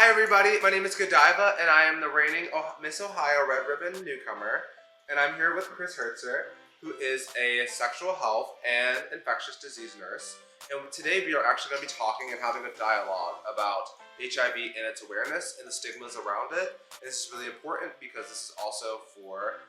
Hi everybody, my name is Godiva and I am the reigning Miss Ohio Red Ribbon newcomer, and I'm here with Chris Hertzer, who is a sexual health and infectious disease nurse. And today we are actually going to be talking and having a dialogue about HIV and its awareness and the stigmas around it. And this is really important because this is also for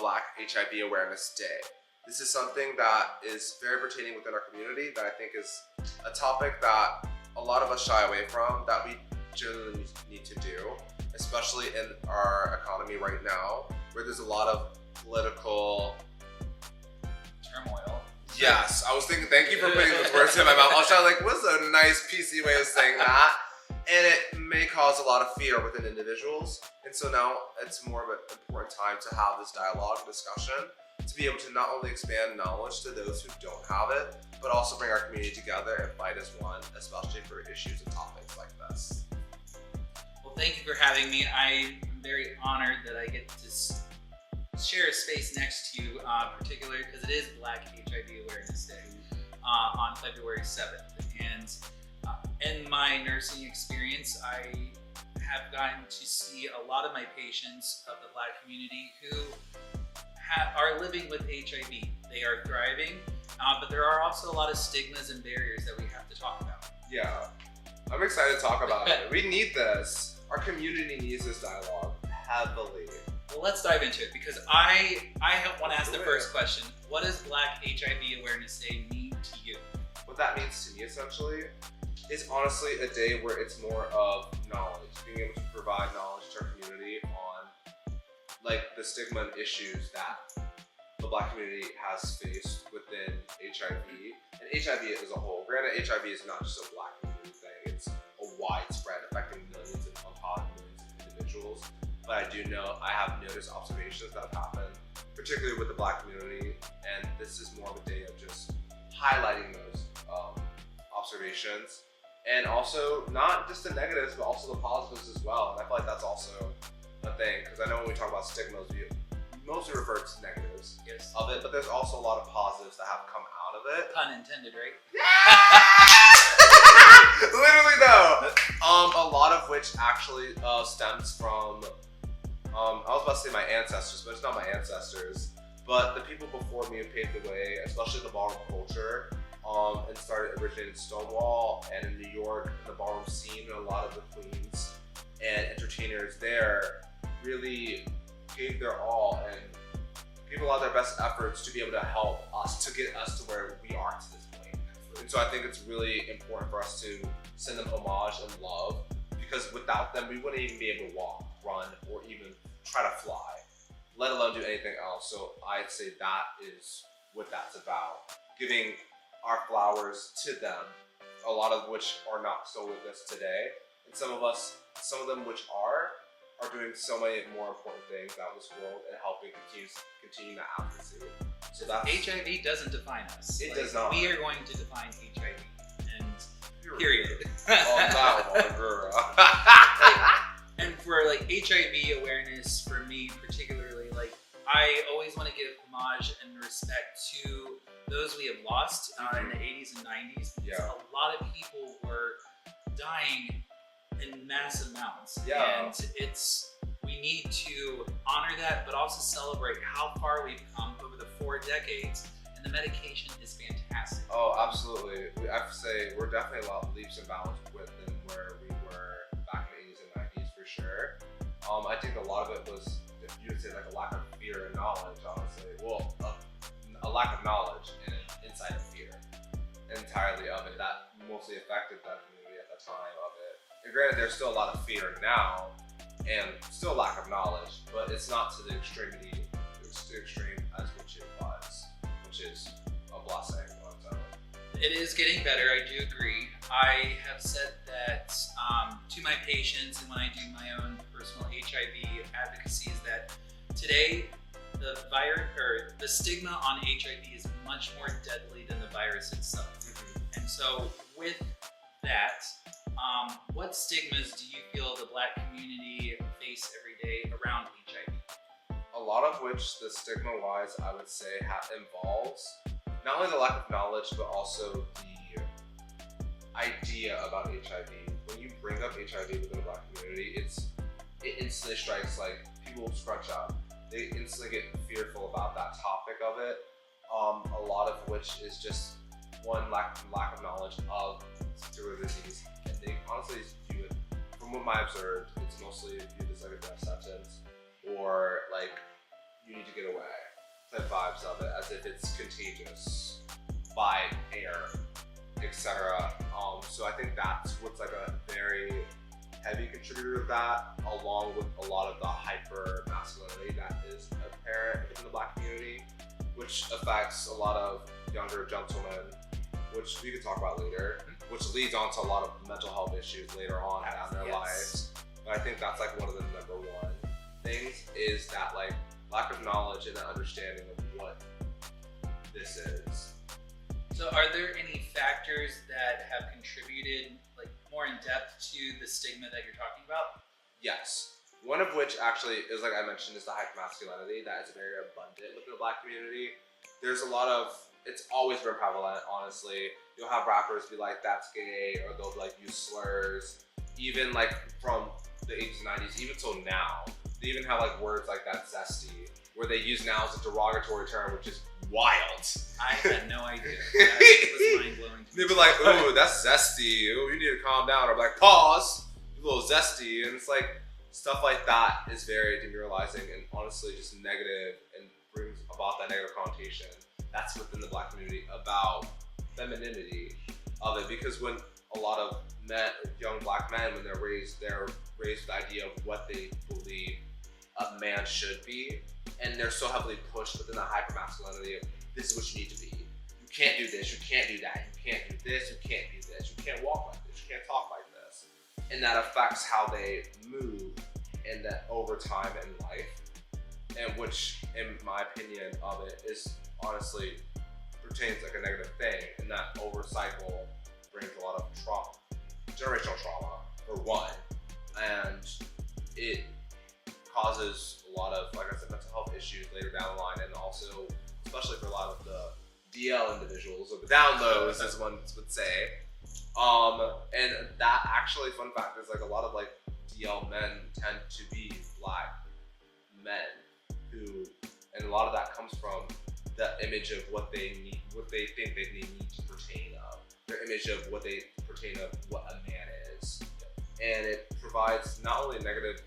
Black HIV Awareness Day. This is something that is very pertaining within our community that I think is a topic that a lot of us shy away from, that we generally need to do, especially in our economy right now, where there's a lot of political turmoil. Yes, I was thinking, thank you for putting those words in my mouth. I was trying to like, what's a nice PC way of saying that? And it may cause a lot of fear within individuals. And so now it's more of an important time to have this dialogue, discussion, to be able to not only expand knowledge to those who don't have it, but also bring our community together and fight as one, especially for issues and topics like this. Well, thank you for having me. I'm very honored that I get to share a space next to you, particularly because it is Black HIV Awareness Day on February 7th. And in my nursing experience, I have gotten to see a lot of my patients of the Black community who are living with HIV. They are thriving, but there are also a lot of stigmas and barriers that we have to talk about. Yeah, I'm excited to talk about it. We need this. Our community needs this dialogue heavily. Well, let's dive into it because I want to ask the first question. What does Black HIV Awareness Day mean to you? What that means to me essentially is honestly a day where it's more of knowledge, being able to provide knowledge to our community on like the stigma and issues that the Black community has faced within HIV and HIV as a whole. Granted, HIV is not just a Black community thing, it's a widespread affecting millions and upon millions of individuals. But I do know, I have noticed observations that have happened, particularly with the Black community, and this is more of a day of just highlighting those observations, and also not just the negatives, but also the positives as well. And I feel like that's also a thing, because I know when we talk about stigmas, we mostly refer to negatives of it, but there's also a lot of positives that have come out of it. Pun intended, right? Literally though, a lot of which actually stems from, I was about to say my ancestors, but it's not my ancestors, but the people before me who paved the way, especially the ballroom culture, and started originating in Stonewall and in New York, in the ballroom scene, and a lot of the queens and entertainers there really gave their all and gave a lot of their best efforts to be able to help us, to get us to where we are to this point. And so I think it's really important for us to send them homage and love, because without them, we wouldn't even be able to walk, run, or even try to fly, let alone do anything else. So I'd say that is what that's about, giving our flowers to them, a lot of which are not still with us today. And some of them which are doing so many more important things out in this world and helping continue that advocacy. So that's, HIV doesn't define us. It does not. We are going to define HIV, and period. Oh, no, girl. And for like HIV awareness, for me particularly, like I always want to give homage and respect to those we have lost in the 80s and 90s. Because a lot of people were dying in massive amounts. And we need to honor that, but also celebrate how far we've come over the 4 decades. And the medication is fantastic. Oh, absolutely. I have to say, we're definitely a lot of leaps and bounds within where we were back in the 80s and 90s for sure. I think a lot of it was, if you would say, like a lack of fear and knowledge, honestly. Well, a lack of knowledge and an insight of fear entirely of it that mostly affected that community at the time of it. And granted, there's still a lot of fear now and still lack of knowledge, but it's not to the extreme as which it was, which is a blessing on its own. It is getting better, I do agree. I have said that to my patients and when I do my own personal HIV advocacy is that today the virus or the stigma on HIV is much more deadly than the virus itself. And so with that, what stigmas do you feel the Black community face every day around HIV? A lot of which the stigma-wise, I would say, involves not only the lack of knowledge, but also the idea about HIV when you bring up HIV within the Black community, it instantly strikes, like, people scrunch up. They instantly get fearful about that topic of it. A lot of which is just one lack of knowledge of particular disease, and they honestly view it, from what I observed, it's mostly viewed as like a death sentence, or like you need to get away type vibes of it, as if it's contagious by air, etc. So I think that's what's like a very heavy contributor to that, along with a lot of the hyper masculinity that is apparent within the Black community, which affects a lot of younger gentlemen, which we could talk about later, which leads on to a lot of mental health issues later on down their lives. But I think that's like one of the number one things, is that like lack of knowledge and an understanding of what this is. So are there any factors that have contributed like more in depth to the stigma that you're talking about? Yes. One of which actually is, like I mentioned, is the hypermasculinity that is very abundant within the Black community. There's a lot of, it's always been prevalent, honestly. You'll have rappers be like, that's gay, or they'll like use slurs. Even like from the 80s and 90s, even till now, they even have like words like that zesty, where they use now as a derogatory term, which is wild. I had no idea. That was mind-blowing. They'd be like, ooh, that's zesty. Ooh, you need to calm down. Or like, pause, you little zesty. And it's like, stuff like that is very demoralizing and honestly just negative, and brings about that negative connotation that's within the Black community about femininity of it. Because when a lot of men, young Black men, when they're raised with the idea of what they believe a man should be, and they're so heavily pushed within the hypermasculinity of, this is what you need to be. You can't do this, you can't do that, you can't do this, you can't do this, you can't walk like this, you can't talk like this. And that affects how they move and that over time in life, and which, in my opinion of it, is honestly pertains like a negative thing, and that over cycle brings a lot of trauma, generational trauma for one, and it causes a lot of, like I said, mental health issues later down the line, and also, especially for a lot of the DL individuals, or the down lows, as one would say. And that actually, fun fact, is like a lot of like DL men tend to be Black men who, and a lot of that comes from the image of what they need, what they think they need to pertain of, their image of what they pertain of what a man is. And it provides not only negative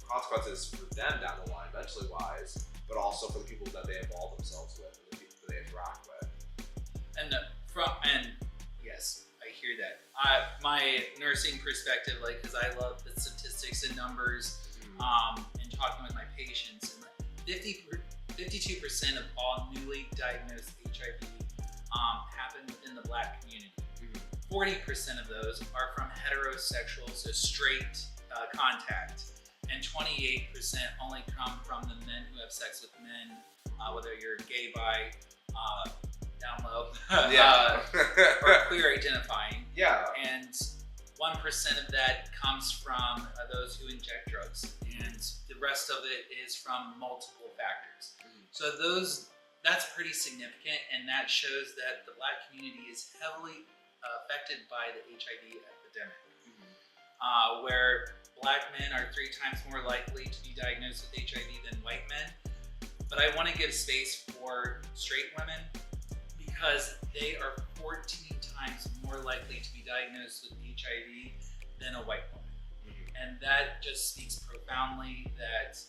consequences for them down the line, mentally wise, but also for the people that they involve themselves with and the people that they interact with. And yes, I hear that. My nursing perspective, like, because I love the statistics and numbers, and talking with my patients, and 52% of all newly diagnosed HIV happen within the Black community. 40% of those are from heterosexual, so straight contact, and 28% only come from the men who have sex with men, whether you're gay, bi, down low, or queer identifying. Yeah. And 1% of that comes from those who inject drugs, and the rest of it is from multiple factors. So that's pretty significant, and that shows that the Black community is heavily affected by the HIV epidemic, where Black men are 3 times more likely to be diagnosed with HIV than white men. But I want to give space for straight women, because they are 14 times more likely to be diagnosed with HIV than a white woman. And that just speaks profoundly that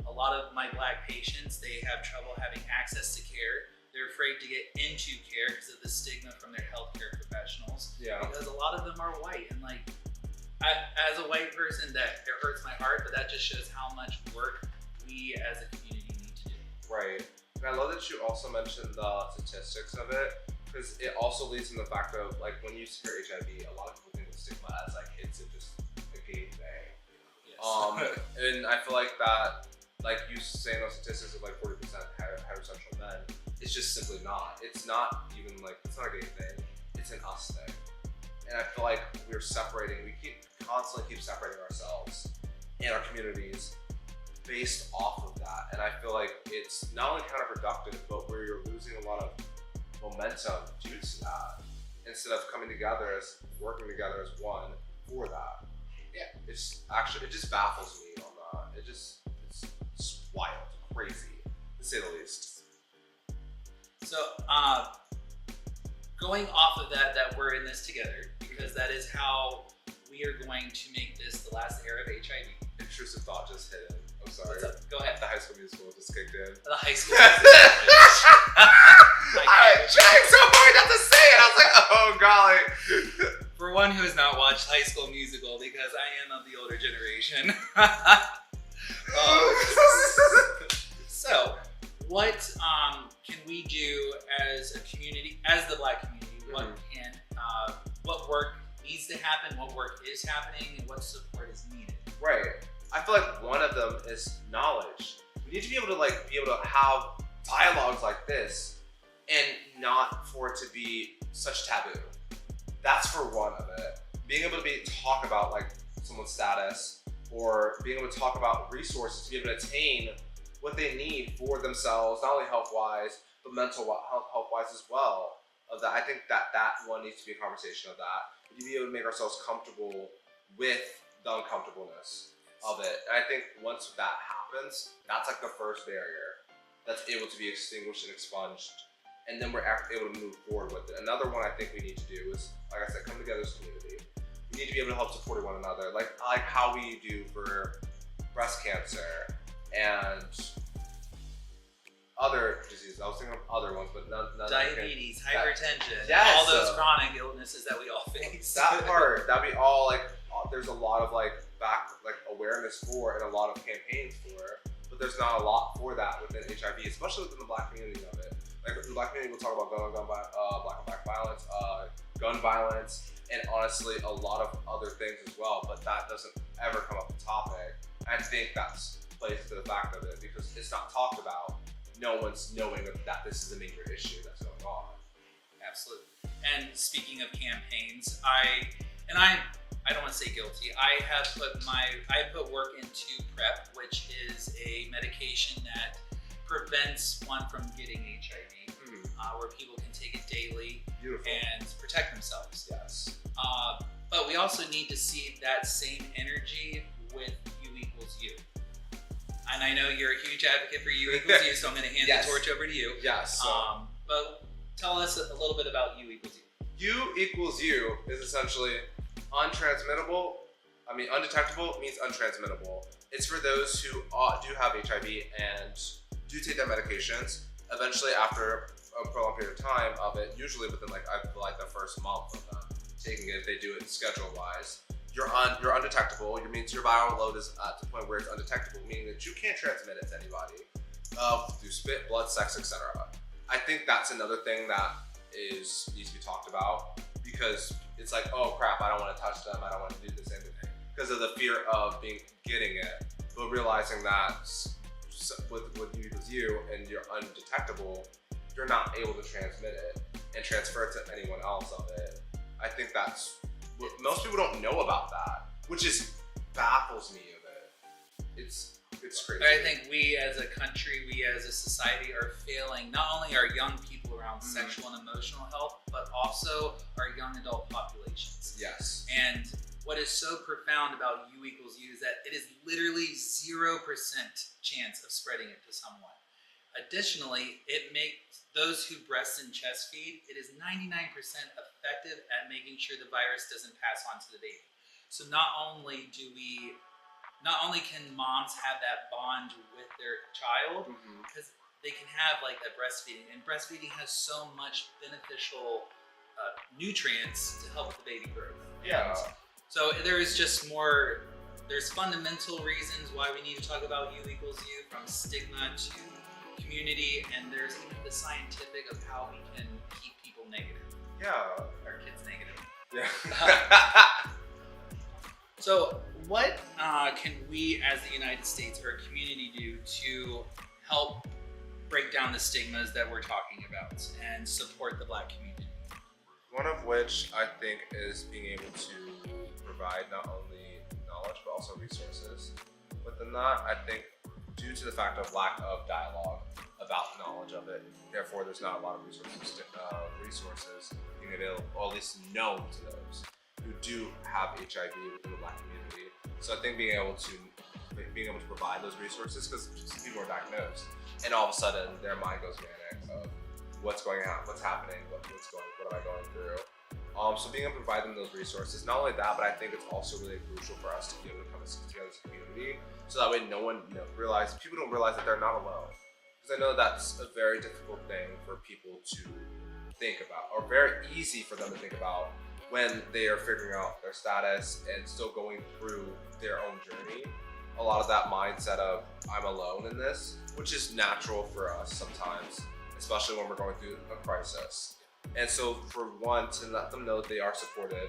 a lot of my Black patients, they have trouble having access to care. They're afraid to get into care because of the stigma from their healthcare professionals. Yeah. Because a lot of them are white, and like, as a white person, that it hurts my heart, but that just shows how much work we as a community need to do. Right. And I love that you also mentioned the statistics of it, because it also leads to the fact of, like, when you hear HIV, a lot of people think of stigma as like it's just a gay thing. Yes. And I feel like that, like you saying those statistics of like 40% heterosexual men, it's just simply not. It's not even like, it's not a gay thing. It's an us thing. And I feel like we're separating, we constantly keep separating ourselves and our communities based off of that. And I feel like it's not only counterproductive, but we're losing a lot of momentum due to that. Instead of coming together as, working together as one for that. Yeah, it just baffles me on that. It's wild, crazy, to say the least. So, going off of that we're in this together, because that is how we are going to make this the last era of HIV. Intrusive thought just hit in. I'm sorry. What's up? Go ahead. The High School Musical just kicked in. The high school. I tried so hard not to say it. I was like, oh golly. For one who has not watched High School Musical, because I am of the older generation. So, what can we do as a community, as the Black community? What work needs to happen? What work is happening? And what support is needed? Right. I feel like one of them is knowledge. We need to be able to have dialogues like this, and not for it to be such taboo. That's for one of it. Being able to talk about like someone's status, or being able to talk about resources to be able to attain what they need for themselves, not only health-wise, but mental health-wise as well. Of that, I think that one needs to be a conversation of that. We need to be able to make ourselves comfortable with the uncomfortableness of it. And I think once that happens, that's like the first barrier that's able to be extinguished and expunged. And then we're able to move forward with it. Another one I think we need to do is, like I said, come together as a community. We need to be able to help support one another, like how we do for breast cancer and other diseases. I was thinking of other ones, but none. Diabetes, hypertension, yes, all those chronic illnesses that we all face. That part, that we all like. There's a lot of awareness for, and a lot of campaigns for, but there's not a lot for that within HIV, especially within the Black community of it. Like in the Black community, we'll talk about black violence, gun violence, and honestly a lot of other things as well. But that doesn't ever come up a topic. I think that's plays to the fact of it, because it's not talked about. No one's knowing that this is a major issue that's going on. Absolutely. And speaking of campaigns, I don't want to say guilty. I put work into PrEP, which is a medication that prevents one from getting HIV, where people can take it daily. Beautiful. And protect themselves. Yes. But we also need to see that same energy with U equals U. And I know you're a huge advocate for U equals U, so I'm going to hand Yes. the torch over to you. Yes. But tell us a little bit about U equals U. U equals U is essentially untransmittable. I mean, undetectable means untransmittable. It's for those who do have HIV and do take their medications. Eventually, after a prolonged period of time of it, usually within the first month of them taking it, if they do it schedule-wise, you're undetectable. It means your viral load is at the point where it's undetectable, meaning that you can't transmit it to anybody through spit, blood, sex, etc. I think that's another thing that needs to be talked about, because it's like, oh crap, I don't want to touch them, I don't want to do this anything, because of the fear of getting it. But realizing that with U equals U and you're undetectable, you're not able to transmit it and transfer it to anyone else of it. I think that's what most people don't know about that, which baffles me of it. It's crazy. I think we as a country, we as a society are failing not only our young people around sexual and emotional health, but also our young adult populations. Yes. And what is so profound about U equals U is that it is literally 0% chance of spreading it to someone. Additionally, it makes those who breast and chest feed, it is 99% effective at making sure the virus doesn't pass on to the baby. So not only can moms have that bond with their child, because they can have like that breastfeeding, and breastfeeding has so much beneficial nutrients to help the baby grow. Yeah. So there's fundamental reasons why we need to talk about U equals U, from stigma to community, and there's even the scientific of how we can keep people negative. Yeah. Our kids negative. Yeah. So what can we as the United States or a community do to help break down the stigmas that we're talking about and support the Black community? One of which I think is being able to provide not only knowledge but also resources. Within that, I think due to the fact of lack of dialogue about the knowledge of it, therefore there's not a lot of resources being available, or at least known to those who do have HIV within the Black community. So I think being able to provide those resources, because people are diagnosed, and all of a sudden their mind goes manic of what's going on, what's happening, what am I going through. So being able to provide them those resources, not only that, but I think it's also really crucial for us to be able to come together as a community, so that way no one people don't realize that they're not alone. Because I know that's a very difficult thing for people to think about, or very easy for them to think about when they are figuring out their status and still going through their own journey. A lot of that mindset of, I'm alone in this, which is natural for us sometimes, especially when we're going through a crisis. And so for one, to let them know that they are supported,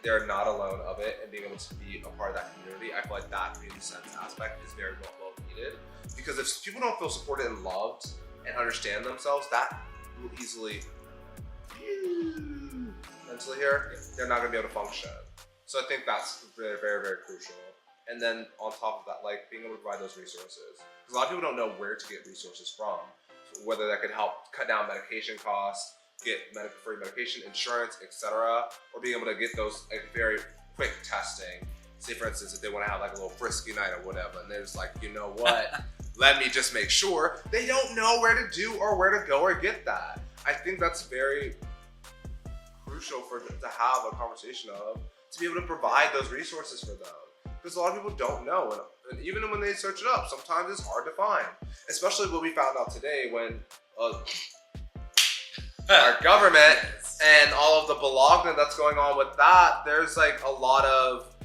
they're not alone of it, and being able to be a part of that community, I feel like that community sense aspect is very well needed. Because if people don't feel supported and loved and understand themselves, that will easily, mentally here, they're not gonna be able to function. So I think that's very, very, very crucial. And then on top of that, like being able to provide those resources. Because a lot of people don't know where to get resources from. Whether that could help cut down medication costs, get free medication, insurance, etc., or being able to get those very quick testing. Say for instance, if they want to have like a little frisky night or whatever, and they're just like, you know what, let me just make sure. They don't know where to do or where to go or get that. I think that's very crucial to have a conversation of, to be able to provide those resources for them. Because a lot of people don't know, and even when they search it up, sometimes it's hard to find. Especially what we found out today when our government and all of the blogging that's going on with that, there's like a lot of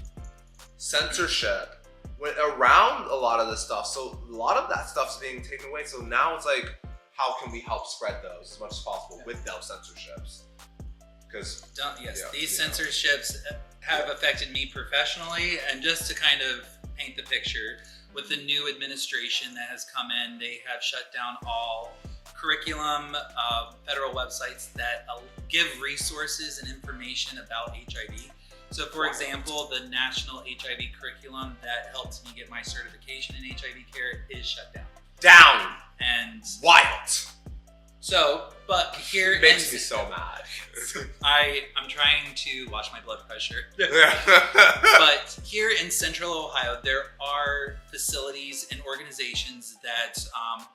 censorship around a lot of this stuff. So a lot of that stuff's being taken away. So now it's like, how can we help spread those as much as possible with those censorships? Because these censorships have affected me professionally, and just to kind of paint the picture, with the new administration that has come in, they have shut down all curriculum, federal websites that give resources and information about HIV. So for example, the national HIV curriculum that helped me get my certification in HIV care is shut down. And wild. So, but here it makes me so mad. I'm trying to watch my blood pressure. But here in Central Ohio, there are facilities and organizations that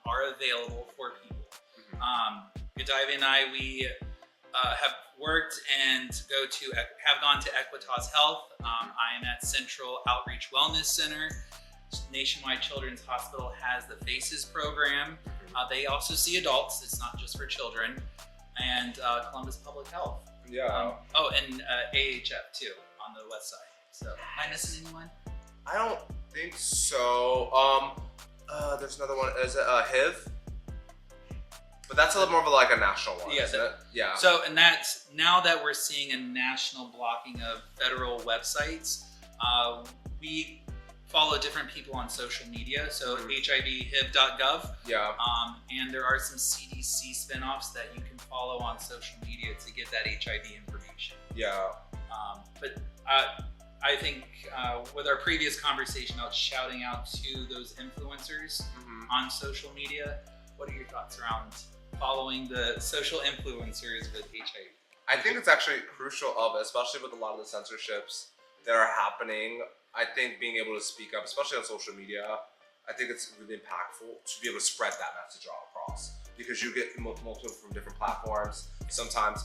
are available for people. Godiva and I, we have worked and have gone to Equitas Health. I am at Central Outreach Wellness Center. Nationwide Children's Hospital has the FACES program. They also see adults, it's not just for children. And Columbus Public Health. Yeah. And AHF too, on the west side. So, am I missing anyone? I don't think so. There's another one, is it HIV? But that's a little more of a national one, isn't it? Yeah. So, and that's, now that we're seeing a national blocking of federal websites, we follow different people on social media. So HIVhiv.gov. Yeah. And there are some CDC spinoffs that you can follow on social media to get that HIV information. Yeah. But I think with our previous conversation about shouting out to those influencers on social media, what are your thoughts around following the social influencers with HIV? I think it's actually crucial especially with a lot of the censorships that are happening. I think being able to speak up, especially on social media, I think it's really impactful to be able to spread that message all across. Because you get multiple from different platforms. Sometimes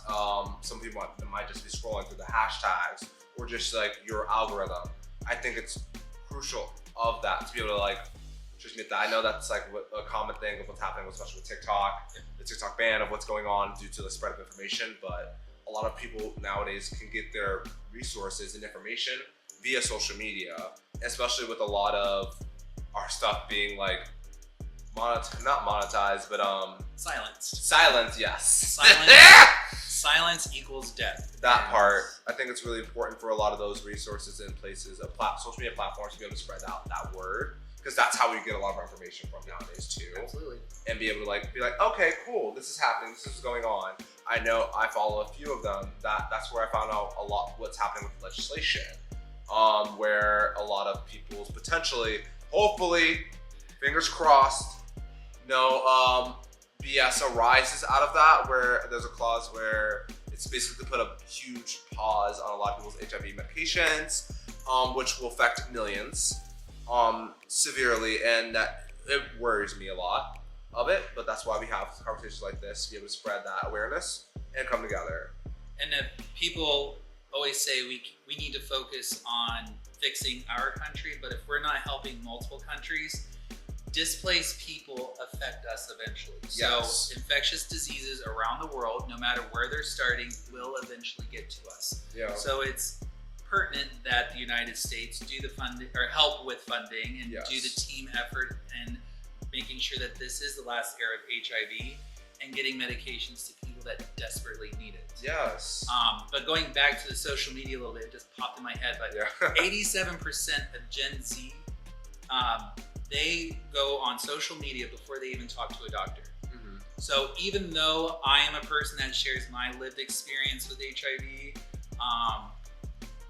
some people might just be scrolling through the hashtags or just like your algorithm. I think it's crucial of that to be able to transmit that. I know that's like a common thing of what's happening, especially with TikTok, the TikTok ban of what's going on due to the spread of information. But a lot of people nowadays can get their resources and information via social media, especially with a lot of our stuff being not monetized, but silenced. Silence, yes. Silence equals death. That part, I think it's really important for a lot of those resources and places, social media platforms, to be able to spread out that word, because that's how we get a lot of our information from nowadays too. Absolutely. And be able to be like, okay, cool, this is happening, this is going on. I know I follow a few of them. That's where I found out a lot what's happening with legislation, where a lot of people's potentially, hopefully, fingers crossed, no BS arises out of that, where there's a clause where It's basically put a huge pause on a lot of people's HIV medications, which will affect millions severely, and that it worries me a lot of it. But that's why we have conversations like this to be able to spread that awareness and come together. And people always say we need to focus on fixing our country, but if we're not helping multiple countries, displaced people affect us eventually. Yes. So infectious diseases around the world, no matter where they're starting, will eventually get to us. Yeah. So it's pertinent that the United States do the funding or help with funding and Yes. do the team effort and making sure that this is the last era of HIV and getting medications to people that desperately need it. Yes. But going back to the social media a little bit, it just popped in my head, but Yeah. 87% of Gen Z, they go on social media before they even talk to a doctor. Mhm. So even though I am a person that shares my lived experience with HIV,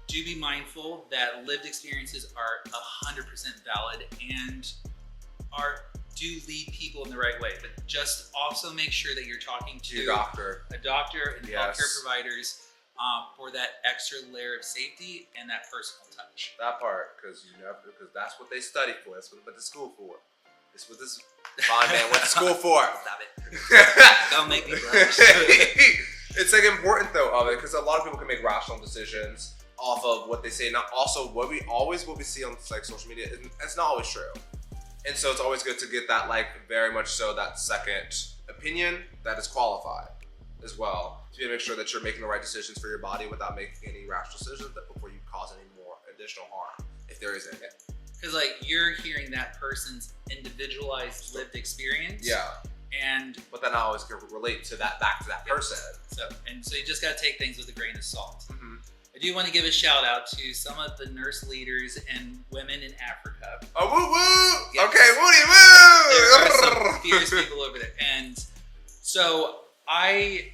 do be mindful that lived experiences are 100% valid and do lead people in the right way. But just also make sure that you're talking to Your doctor. a doctor and Yes. healthcare providers for that extra layer of safety and that personal touch. That part, because that's what they study for. That's what they went to school for. It's what this fine man went to school for. Stop it. Don't make me blush. It's like important though of it, because a lot of people can make rational decisions off of what they say. Not also what we see on like social media. It's not always true, and so it's always good to get that like very much so that second opinion that is qualified as well, to make sure that you're making the right decisions for your body without making any rash decisions before you cause any more additional harm, if there is any. Because like you're hearing that person's individualized lived experience. Yeah. But then I always can relate to that back to that person. So you just gotta take things with a grain of salt. Mm-hmm. I do want to give a shout out to some of the nurse leaders and women in Africa. Oh, woo woo! Yes. Okay, woody There woo! are some fierce people over there. And so I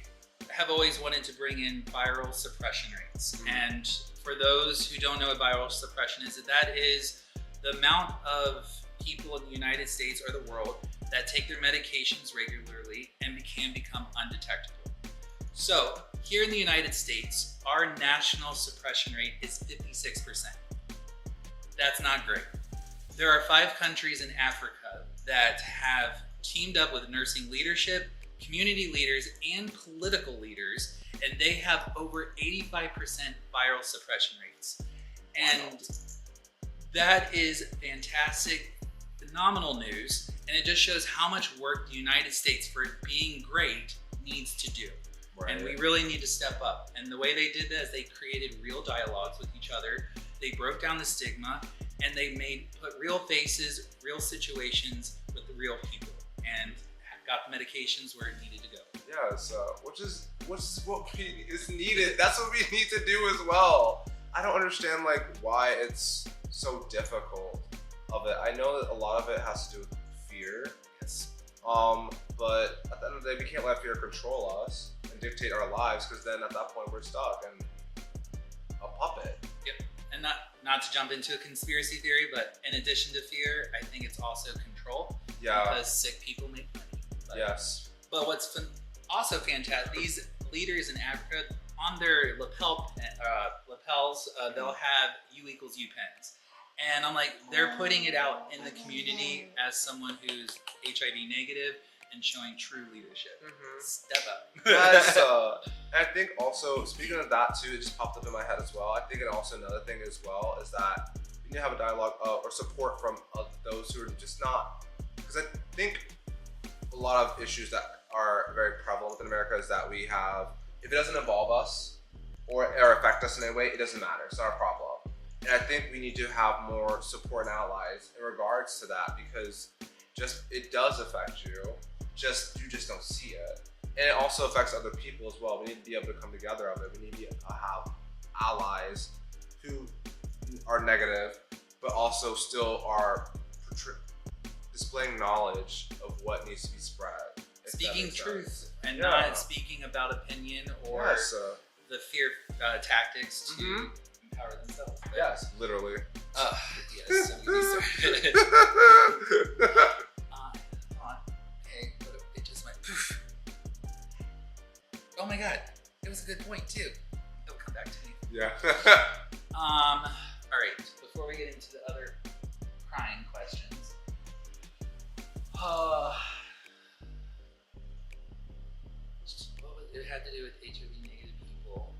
have always wanted to bring in viral suppression rates. Mm-hmm. And for those who don't know what viral suppression is, that is the amount of people in the United States or the world that take their medications regularly and can become undetectable. So here in the United States, our national suppression rate is 56%. That's not great. There are 5 countries in Africa that have teamed up with nursing leadership, community leaders, and political leaders, and they have over 85% viral suppression rates. And that is fantastic, phenomenal news, and it just shows how much work the United States, for being great, needs to do. Right. And we really need to step up. And the way they did that is they created real dialogues with each other. They broke down the stigma, and they put real faces, real situations with the real people, and got the medications where it needed to go. Yes, which is what is needed. That's what we need to do as well. I don't understand like why it's so difficult of it. I know that a lot of it has to do with fear. Yes. But at the end of the day, we can't let fear control us and dictate our lives, because then at that point we're stuck and a puppet. Yep. And not to jump into a conspiracy theory, but in addition to fear, I think it's also control. Yeah. Because sick people make money. Yes. But what's also fantastic, these leaders in Africa, on their lapels, they'll have U equals U pens. And I'm like, they're putting it out in the community as someone who's HIV negative and showing true leadership. Mm-hmm. Step up. Yes, and I think also, speaking of that too, it just popped up in my head as well. I think also another thing as well is that we need to have a dialogue or support from those who are just not, because I think a lot of issues that are very prevalent within America is that we have, if it doesn't involve us or affect us in any way, it doesn't matter. It's not a problem. And I think we need to have more support and allies in regards to that, because it does affect you. You just don't see it. And it also affects other people as well. We need to be able to come together on it. We need to have allies who are negative, but also still are displaying knowledge of what needs to be spread. Speaking truth and Yeah. not speaking about opinion or Yes, the fear tactics to Mhm. empower themselves. But, yes, literally. yes. So we started. Hold on. Okay, it just went poof. Oh my god. It was a good point too. It'll come back to me. Yeah. All right. Before we get into the other crying questions, what was it had to do with HIV negative people?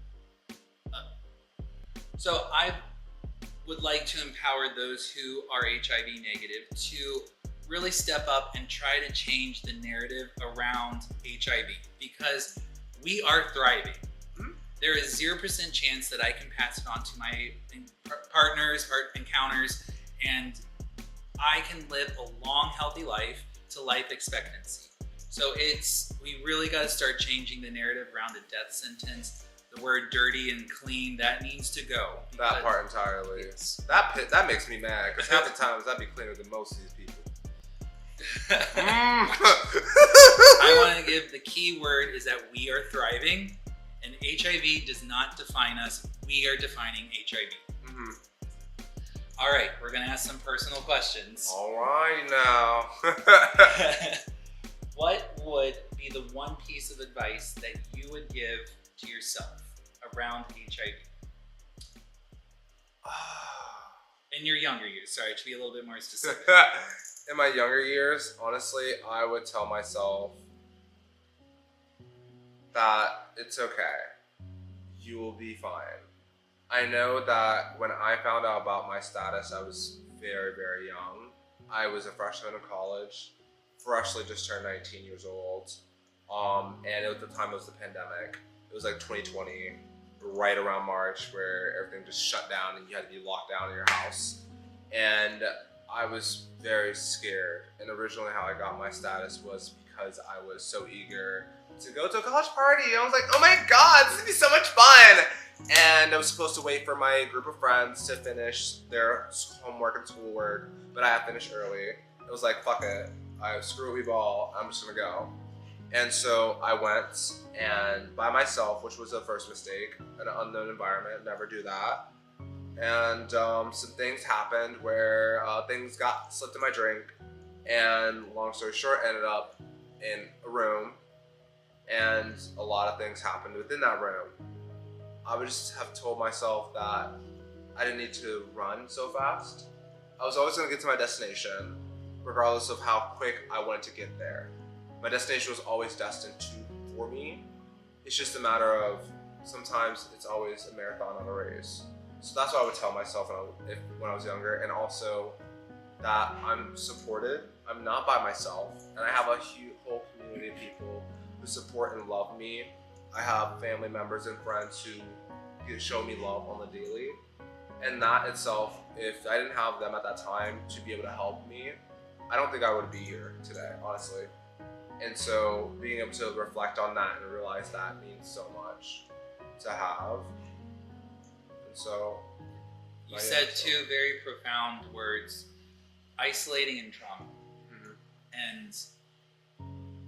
So I would like to empower those who are HIV negative to really step up and try to change the narrative around HIV, because we are thriving. There is 0% chance that I can pass it on to my partners, encounters, and I can live a long, healthy life to life expectancy. So we really got to start changing the narrative around the death sentence. The word dirty and clean, that needs to go. That part entirely. That makes me mad, because half the times I'd be cleaner than most of these people. I want to give the key word is that we are thriving, and HIV does not define us. We are defining HIV. Mm-hmm. All right, we're going to ask some personal questions. All right now. What would be the one piece of advice that you would give to yourself around HIV? In your younger years, sorry, to be a little bit more specific. In my younger years, honestly, I would tell myself that it's okay. You will be fine. I know that when I found out about my status, I was very, very young. I was a freshman in college, freshly just turned 19 years old. And at the time it was the pandemic. It was like 2020, right around March, where everything just shut down and you had to be locked down in your house. And I was very scared. And originally how I got my status was because I was so eager to go to a college party. I was like, oh my God, this would be so much fun. And I was supposed to wait for my group of friends to finish their homework and schoolwork, but I had finished early. It was like, fuck it. Screw it, we ball. I'm just gonna go. And so I went, and by myself, which was the first mistake, in an unknown environment, never do that. And some things happened where things got slipped in my drink, and long story short, ended up in a room, and a lot of things happened within that room. I would just have told myself that I didn't need to run so fast. I was always gonna get to my destination, regardless of how quick I wanted to get there. My destination was always destined for me. It's just a matter of, sometimes it's always a marathon, not a race. So that's what I would tell myself when I was younger, and also that I'm supported. I'm not by myself, and I have a whole community of people who support and love me. I have family members and friends who show me love on the daily, and that itself, if I didn't have them at that time to be able to help me, I don't think I would be here today, honestly. And so being able to reflect on that and realize that means so much to have. And so you said two very profound words: isolating and trauma. Mm-hmm. And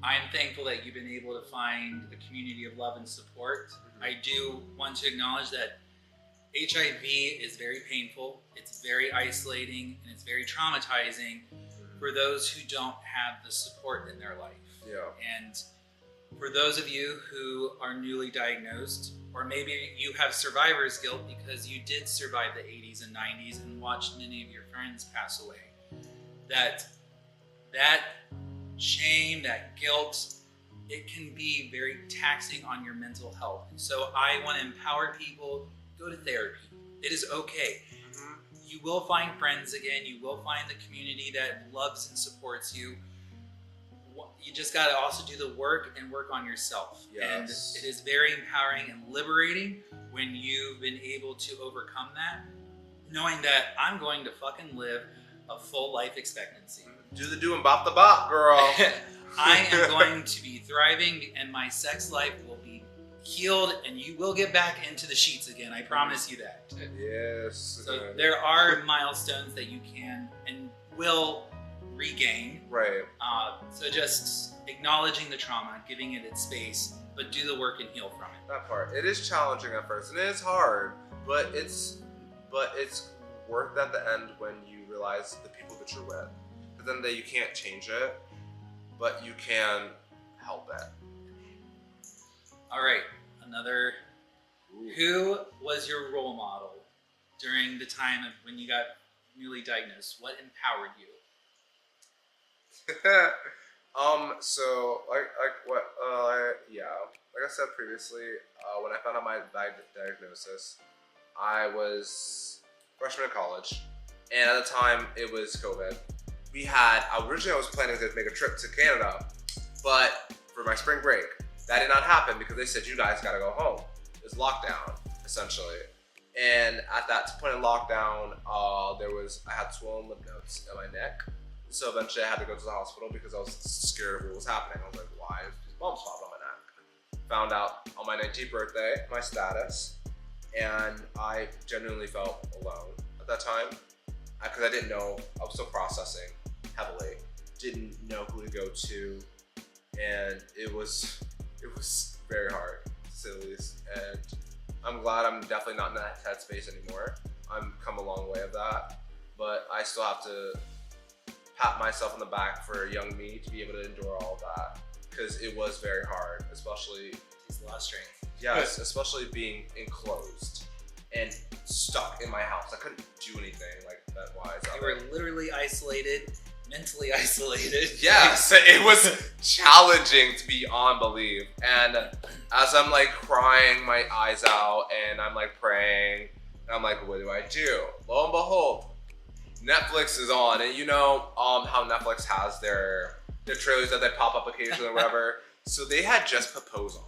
I'm thankful that you've been able to find a community of love and support. Mm-hmm. I do want to acknowledge that HIV is very painful, it's very isolating, and it's very traumatizing for those who don't have the support in their life. Yeah. And for those of you who are newly diagnosed, or maybe you have survivor's guilt because you did survive the 80s and 90s and watched many of your friends pass away, that shame, that guilt, it can be very taxing on your mental health. And so I want to empower people, go to therapy. It is okay. Mm-hmm. You will find friends again. You will find the community that loves and supports you. You just got to also do the work and work on yourself. Yes. And it is very empowering and liberating when you've been able to overcome that, knowing that I'm going to fucking live a full life expectancy. Do the do and bop the bop, girl. I am going to be thriving, and my sex life will be healed, and you will get back into the sheets again. I promise you that. Yes. So there are milestones that you can and will regain. Right. So just acknowledging the trauma, giving it its space, but do the work and heal from it. That part. It is challenging at first, and it is hard, but it's worth at the end when you realize the people that you're with. But then that you can't change it, but you can help it. All right. another. Ooh. Who was your role model during the time of when you got newly diagnosed? What empowered you? So like I said previously, when I found out my diagnosis, I was freshman in college, and at the time it was COVID. Originally I was planning to make a trip to Canada, but for my spring break, that did not happen because they said you guys gotta go home. It was lockdown, essentially. And at that point in lockdown, I had swollen lymph nodes in my neck. So eventually I had to go to the hospital because I was scared of what was happening. I was like, why is these bumps popping on my neck? Found out on my 19th birthday, my status, and I genuinely felt alone at that time because I didn't know, I was still processing heavily, didn't know who to go to, and it was very hard, to say the least. And I'm glad I'm definitely not in that headspace anymore. I'm come a long way of that, but I still have to pat myself on the back for young me to be able to endure all of that, because it was very hard, especially. It's a lot of strength. Yes, especially being enclosed and stuck in my house. I couldn't do anything like that wise. You were literally isolated, mentally isolated. Yes, it was challenging to beyond belief. And as I'm like crying my eyes out and I'm like praying, and I'm like, what do I do? Lo and behold, Netflix is on, and you know how Netflix has their trailers that they pop up occasionally or whatever. So they had just proposed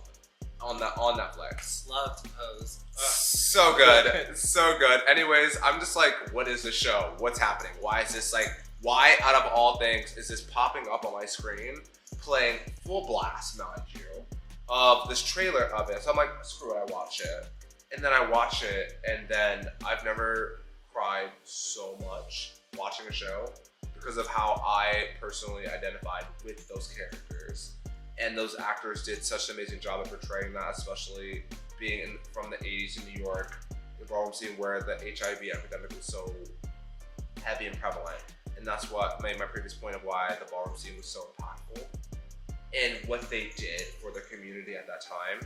on Netflix. Love to pose. So good, so good. Anyways, I'm just like, what is this show? What's happening? Why is this like? Why out of all things is this popping up on my screen, playing full blast, mind you, of this trailer of it? So I'm like, screw it, I watch it, and then I watch it, and then I've never cried so much watching a show because of how I personally identified with those characters. And those actors did such an amazing job of portraying that, especially being from the 80s in New York, the ballroom scene where the HIV epidemic was so heavy and prevalent. And that's what made my previous point of why the ballroom scene was so impactful and what they did for the community at that time.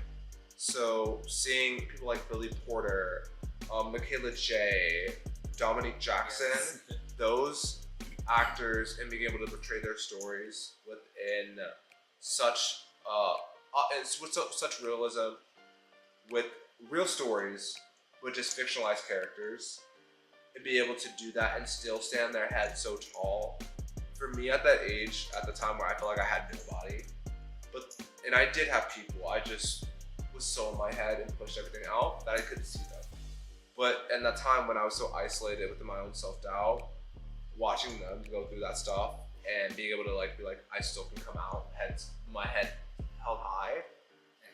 So seeing people like Billy Porter, Michaela J, Dominique Jackson, Yes. those actors, and being able to portray their stories within such such realism, with real stories, with just fictionalized characters, and be able to do that and still stand their head so tall. For me at that age, at the time where I felt like I had nobody, and I did have people, I just was so in my head and pushed everything out that I couldn't see them. But in that time when I was so isolated within my own self-doubt, watching them go through that stuff and being able to like be like, I still can come out, my head held high.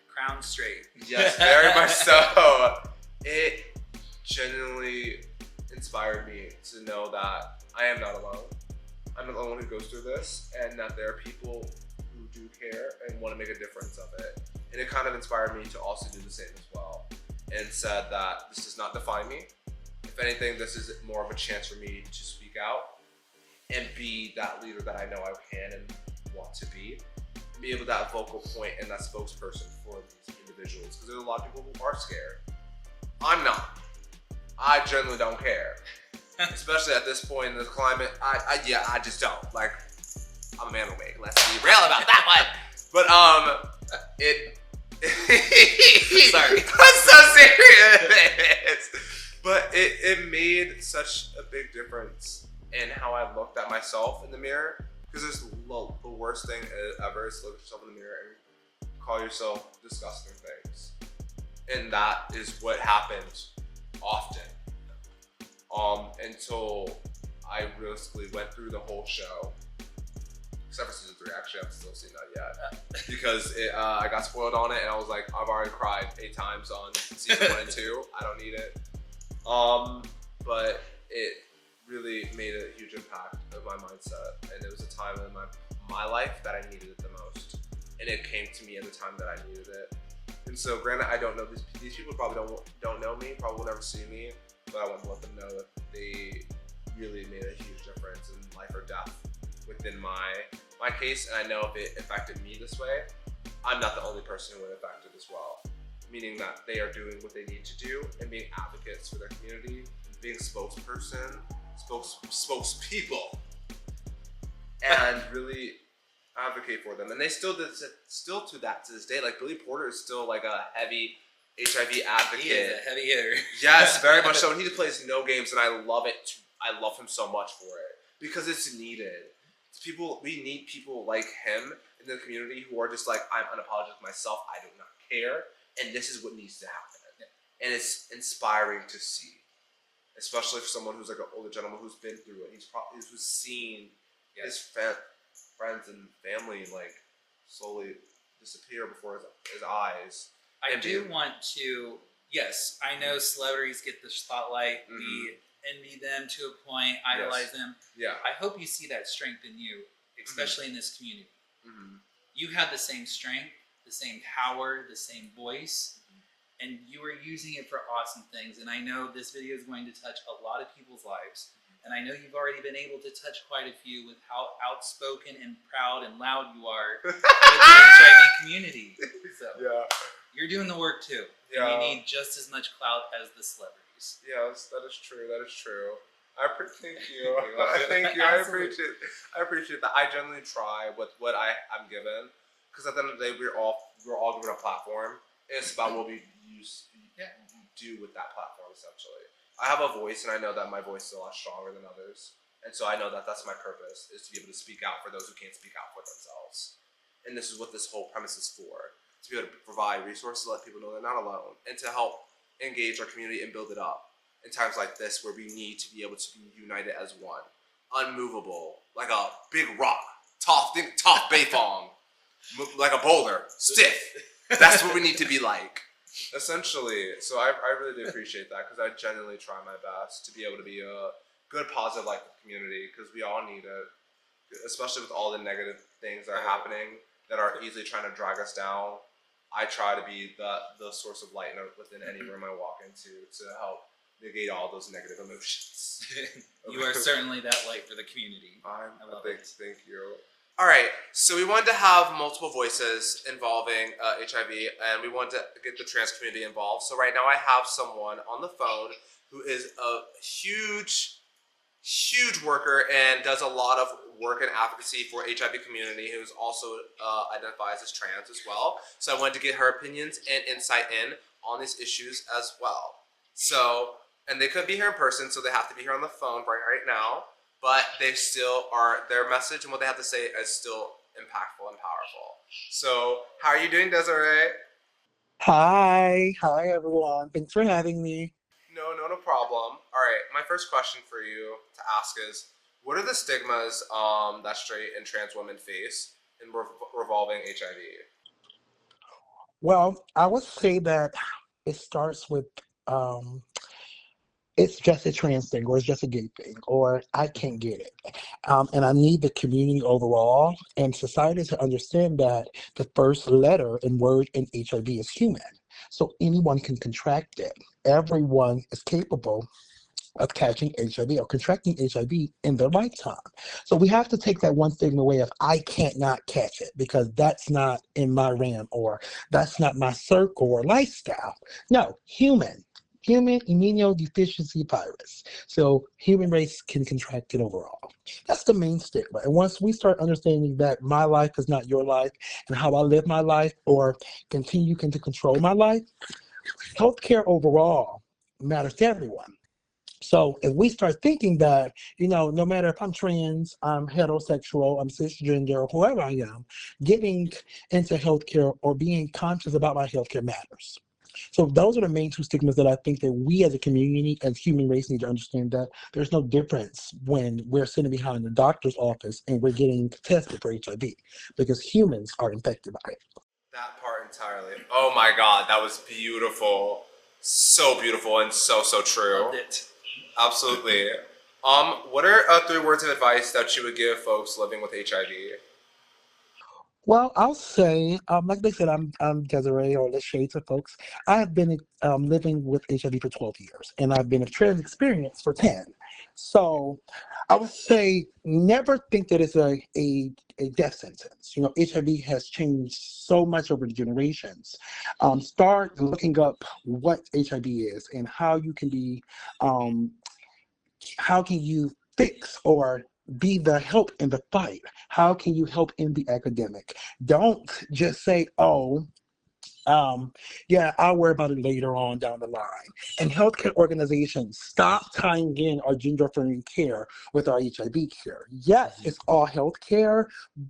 Crown straight. Yes, very much so. It genuinely inspired me to know that I am not alone. I'm not the only one who goes through this, and that there are people who do care and want to make a difference of it. And it kind of inspired me to also do the same as well, and said that this does not define me. If anything, this is more of a chance for me to speak out and be that leader that I know I can and want to be able that vocal point and that spokesperson for these individuals, because there's a lot of people who are scared. I'm not. I generally don't care, especially at this point in the climate. I just don't. Like, I'm a man awake. Let's be real about that one. But sorry, I'm so serious. But it made such a big difference in how I looked at myself in the mirror. Because it's the worst thing ever is to look at yourself in the mirror and call yourself disgusting things. And that is what happens often. Until I realistically went through the whole show. Except for season 3, actually, I haven't still seen that yet. Because I got spoiled on it, and I was like, I've already cried 8 times on season 1 and 2. I don't need it. But it really made a huge impact of my mindset, and it was a time in my life that I needed it the most, and it came to me at the time that I needed it. And so, granted, I don't know these people probably don't know me, probably will never see me, but I want to let them know that they really made a huge difference in life or death within my case. And I know if it affected me this way, I'm not the only person who it affected as well. meaning that they are doing what they need to do and being advocates for their community, being spokesperson, spokespeople, and really advocate for them. And they still do that to this day. Like Billy Porter is still like a heavy HIV advocate. He is a heavy hitter. Yes, very much so. And he plays no games, and I love it. I love him so much for it because it's needed. We need people like him in the community who are just like, I'm unapologetic myself. I do not care, and this is what needs to happen. Yeah. And it's inspiring to see, especially for someone who's like an older gentleman who's been through it. Who's seen his friends and family like slowly disappear before his eyes. I do want to. Yes, I know celebrities get the spotlight. Mm-hmm. We envy them to a point, idolize them. Yeah. I hope you see that strength in you, especially in this community. Mm-hmm. You have the same strength, the same power, the same voice, and you are using it for awesome things. And I know this video is going to touch a lot of people's lives. And I know you've already been able to touch quite a few with how outspoken and proud and loud you are with the HIV community. So you're doing the work too. Yeah. And you need just as much clout as the celebrities. Yes, that is true. That is true. Thank you. Thank you. I appreciate that. I generally try with what I'm given, because at the end of the day, we're all given a platform. It's about what we do with that platform, essentially. I have a voice, and I know that my voice is a lot stronger than others. And so I know that that's my purpose, is to be able to speak out for those who can't speak out for themselves. And this is what this whole premise is for, to be able to provide resources to let people know they're not alone, and to help engage our community and build it up in times like this where we need to be able to be united as one. Unmovable, like a big rock, tough Beifong, like a boulder, stiff. That's what we need to be like. Essentially, so I really do appreciate that, because I genuinely try my best to be able to be a good, positive light for the community, because we all need it, especially with all the negative things that are happening that are easily trying to drag us down. I try to be the source of light within any room I walk into to help negate all those negative emotions. You are certainly that light for the community. Thank you. All right, so we wanted to have multiple voices involving HIV, and we wanted to get the trans community involved. So right now I have someone on the phone who is a huge worker and does a lot of work and advocacy for HIV community, who's also identifies as trans as well. So I wanted to get her opinions and insight on these issues as well. So, and they couldn't be here in person, so they have to be here on the phone right now. But they still are, their message and what they have to say is still impactful and powerful. So, how are you doing, Desiree? Hi everyone. Thanks for having me. No problem. All right, my first question for you to ask is, what are the stigmas that straight and trans women face in revolving HIV? Well, I would say that it starts with it's just a trans thing, or it's just a gay thing, or I can't get it. And I need the community overall and society to understand that the first letter and word in HIV is human. So anyone can contract it. Everyone is capable of catching HIV or contracting HIV in their lifetime. So we have to take that one thing away of I can't not catch it because that's not in my realm, or that's not my circle or lifestyle. No, human immunodeficiency virus. So human race can contract it overall. That's the main stigma. And once we start understanding that my life is not your life, and how I live my life or continue to control my life, healthcare overall matters to everyone. So if we start thinking that, no matter if I'm trans, I'm heterosexual, I'm cisgender, or whoever I am, getting into healthcare or being conscious about my healthcare matters. So those are the main two stigmas that I think that we as a community, as human race, need to understand, that there's no difference when we're sitting behind the doctor's office and we're getting tested for HIV, because humans are infected by it. That part entirely. Oh my God, that was beautiful. So beautiful and so true. Loved it. Absolutely. What are 3 words of advice that you would give folks living with HIV? Well, I'll say, like they said, I'm Desiree, or the Shades of folks. I have been living with HIV for 12 years, and I've been a trans experience for 10. So I would say never think that it's a death sentence. You know, HIV has changed so much over the generations. Start looking up what HIV is and how you can be um, how can you fix or be the help in the fight? How can you help in the academic? Don't just say, oh, um, yeah, I'll worry about it later on down the line. And healthcare organizations, stop tying in our gender affirming care with our HIV care. Yes, it's all healthcare,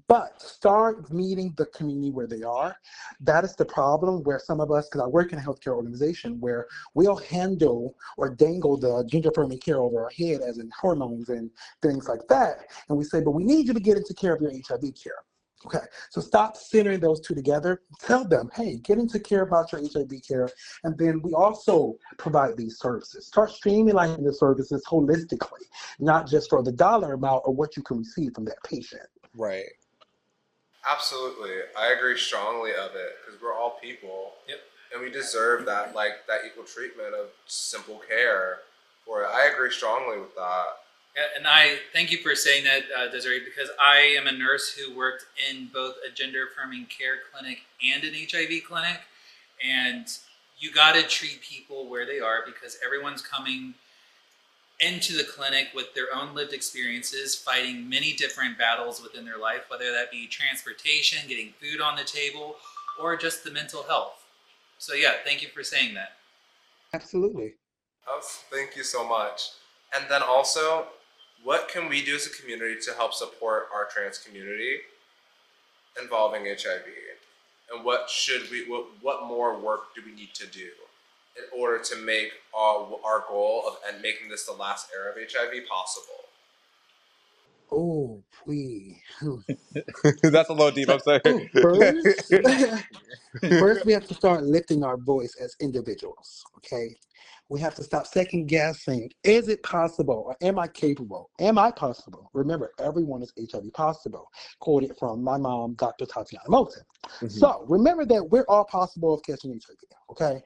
but start meeting the community where they are. That is the problem where some of us, because I work in a healthcare organization, where we'll handle or dangle the gender affirming care over our head, as in hormones and things like that. And we say, but we need you to get into care of your HIV care. Okay, so stop centering those two together. Tell them, hey, get into care about your HIV care. And then we also provide these services. Start streamlining the services holistically, not just for the dollar amount or what you can receive from that patient. Right. Absolutely, I agree strongly of it because we're all people. Yep. And we deserve that, like that equal treatment of simple care for it. I agree strongly with that. Yeah, and I thank you for saying that, Desiree, because I am a nurse who worked in both a gender affirming care clinic and an HIV clinic. And you got to treat people where they are because everyone's coming into the clinic with their own lived experiences, fighting many different battles within their life, whether that be transportation, getting food on the table, or just the mental health. So, yeah, thank you for saying that. Absolutely. Thank you so much. And then also, what can we do as a community to help support our trans community involving HIV? And what more work do we need to do in order to make our goal of and making this the last era of HIV possible? Oh, we. That's a little deep. I'm sorry. First, first, we have to start lifting our voice as individuals, okay? We have to stop second guessing. Is it possible? Or am I capable? Am I possible? Remember, everyone is HIV possible. Quoted from my mom, Dr. Tatiana Moulton. So remember that we're all possible of catching HIV, okay?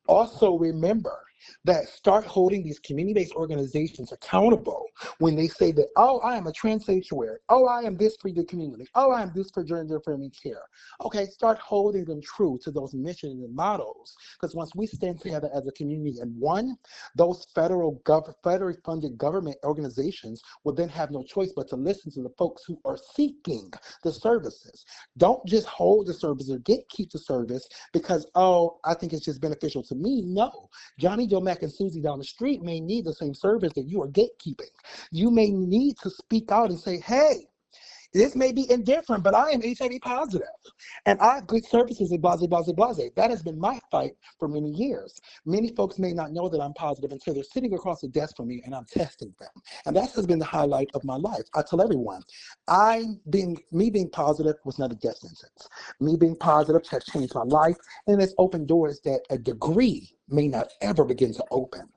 Also remember that start holding these community-based organizations accountable when they say that, oh, I am a trans sanctuary. Oh, I am this for the community. Oh, I am this for gender affirming care. Okay, start holding them true to those missions and models. Because once we stand together as a community and one, those federally funded government organizations will then have no choice but to listen to the folks who are seeking the services. Don't just hold the service or gatekeep the service because, oh, I think it's just beneficial to me. No. Johnny, Joe, Mac, and Susie down the street may need the same service that you are gatekeeping. You may need to speak out and say, hey, this may be indifferent, but I am HIV positive. And I have good services and blase, blase, blase. That has been my fight for many years. Many folks may not know that I'm positive until they're sitting across the desk from me and I'm testing them. And that has been the highlight of my life. I tell everyone, me being positive was not a death sentence. Me being positive has changed my life, and it's opened doors that a degree may not ever begin to open.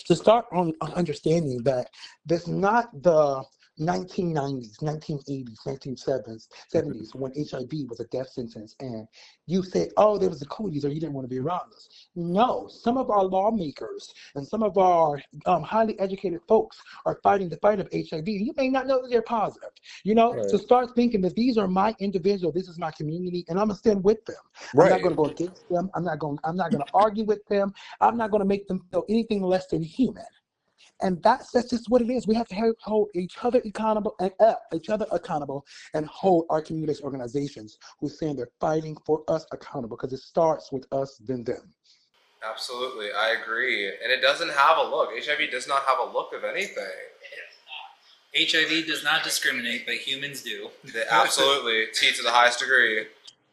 To start on understanding that there's not the 1990s, 1980s, 1970s when HIV was a death sentence and you said, oh, there was the cooties or you didn't want to be around us. No, some of our lawmakers and some of our highly educated folks are fighting the fight of HIV. You may not know that they're positive. You know, Right. to start thinking that these are my individual, this is my community, and I'm gonna stand with them. I'm not Right. gonna go against them. I'm not gonna argue with them. I'm not gonna make them feel anything less than human. And that's just what it is. We have to hold each other accountable, and hold our community organizations who saying they're fighting for us accountable because it starts with us, then them. Absolutely, I agree. And it doesn't have a look. HIV does not have a look of anything. HIV does not discriminate, but humans do. Absolutely, T to the highest degree.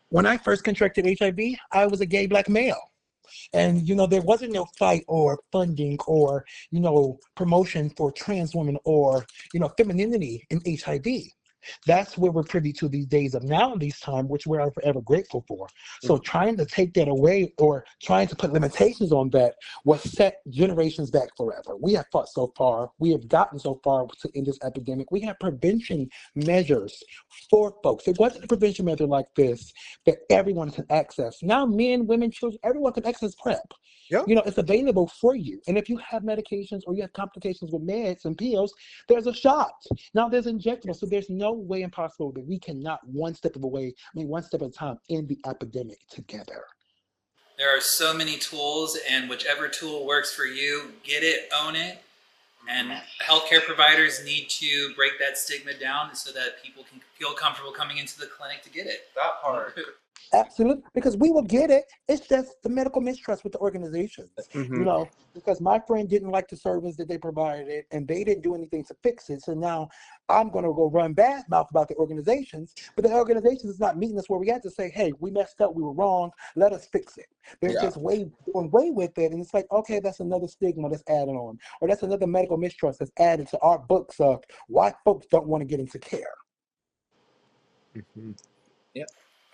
When I first contracted HIV, I was a gay black male. And, there wasn't no fight or funding or, promotion for trans women or, femininity in HIV. That's where we're privy to these days of now in these times, which we're forever grateful for. So trying to take that away or trying to put limitations on that was set generations back forever. We have fought so far. We have gotten so far to end this epidemic. We have prevention measures for folks. It wasn't a prevention measure like this that everyone can access. Now men, women, children, everyone can access PrEP. Yep. You know, it's available for you. And if you have medications or you have complications with meds and pills, there's a shot. Now there's injectables. So there's no way impossible that we cannot one step at a time end the epidemic together. There are so many tools, and whichever tool works for you, get it, own it. And healthcare providers need to break that stigma down so that people can feel comfortable coming into the clinic to get it. That part. Absolutely, because we will get it. It's just the medical mistrust with the organizations, you know, because my friend didn't like the service that they provided and they didn't do anything to fix it. So now I'm going to go run bad mouth about the organizations, but the organizations is not meeting us where we had to say, hey, we messed up, we were wrong, let us fix it. They're just going way with it. And it's like, okay, that's another stigma that's added on, or that's another medical mistrust that's added to our books of why folks don't want to get into care.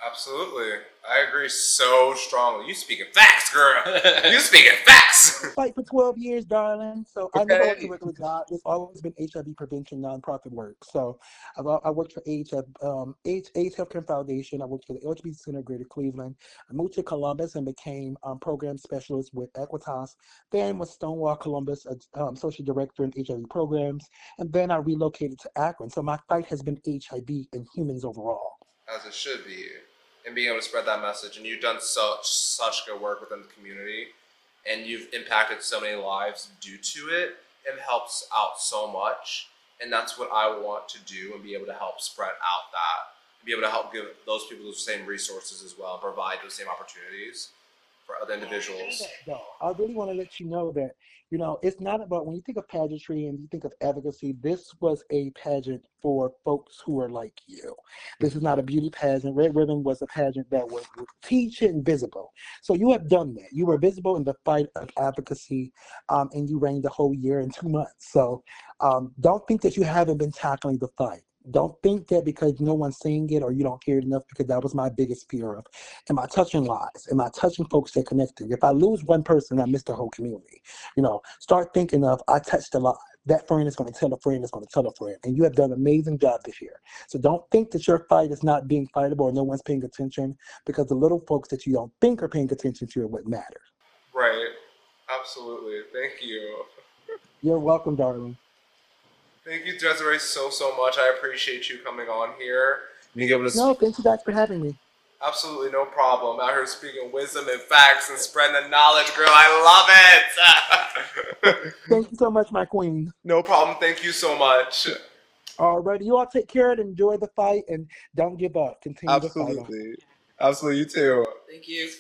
Absolutely. I agree so strongly. You speaking facts, girl. You speaking facts. Fight for 12 years, darling. So I never worked a regular job. It's always been HIV prevention nonprofit work. So I worked for AIDS Healthcare Foundation. I worked for the LGBT Center of Greater Cleveland. I moved to Columbus and became program specialist with Equitas. Then was Stonewall Columbus, associate director in HIV programs. And then I relocated to Akron. So my fight has been HIV in humans overall. As it should be. And being able to spread that message. And you've done such good work within the community. And you've impacted so many lives due to it. It helps out so much. And that's what I want to do and be able to help spread out that. And be able to help give those people those same resources as well. And provide those same opportunities for other individuals. I really want to let you know that, you know, it's not about, when you think of pageantry and you think of advocacy, this was a pageant for folks who are like you. This is not a beauty pageant. Red Ribbon was a pageant that was teaching visible. So you have done that. You were visible in the fight of advocacy, and you reigned the whole year in 2 months. So don't think that you haven't been tackling the fight. Don't think that because no one's saying it or you don't hear it enough, because that was my biggest fear of, am I touching lives? Am I touching folks that connected? If I lose one person, I miss the whole community. You know, start thinking of, I touched a life. That friend is going to tell a friend, is going to tell a friend. And you have done an amazing job this year. So don't think that your fight is not being fightable or no one's paying attention, because the little folks that you don't think are paying attention to are what matter. Right. Absolutely. Thank you. You're welcome, darling. Thank you, Desiree, so much. I appreciate you coming on here. Being able to No, thank you guys for having me. Absolutely no problem. Out here speaking wisdom and facts and spreading the knowledge, girl. I love it. Thank you so much, my queen. No problem. Thank you so much. Alrighty, you all take care and enjoy the fight and don't give up. Continue to fight on. Absolutely, you too. Thank you.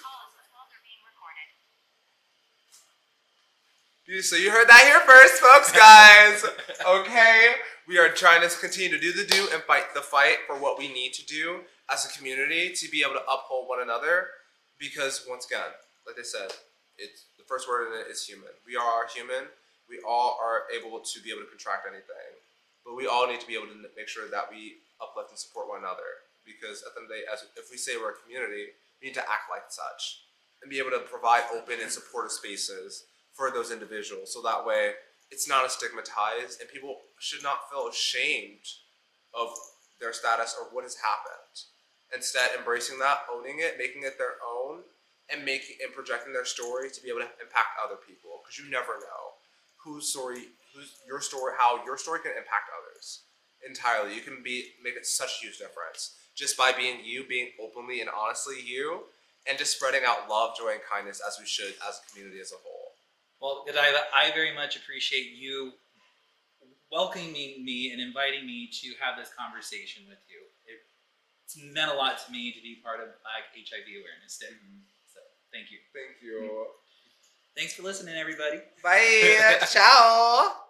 So you heard that here first, folks, guys. Okay? We are trying to continue to do the do and fight the fight for what we need to do as a community to be able to uphold one another. Because once again, like I said, it's the first word in it is human. We are human. We all are able to be able to contract anything. But we all need to be able to make sure that we uplift and support one another. Because at the end of the day, if we say we're a community, we need to act like such. And be able to provide open and supportive spaces for those individuals. So that way, it's not as stigmatized and people should not feel ashamed of their status or what has happened. Instead, embracing that, owning it, making it their own, and projecting their story to be able to impact other people. Because you never know how your story can impact others entirely. You can make it such a huge difference just by being you, being openly and honestly you, and just spreading out love, joy, and kindness as we should as a community as a whole. Well, Godiva, I very much appreciate you welcoming me and inviting me to have this conversation with you. It's meant a lot to me to be part of Black HIV Awareness Day. So, thank you. Thank you. Thanks for listening, everybody. Bye. Ciao.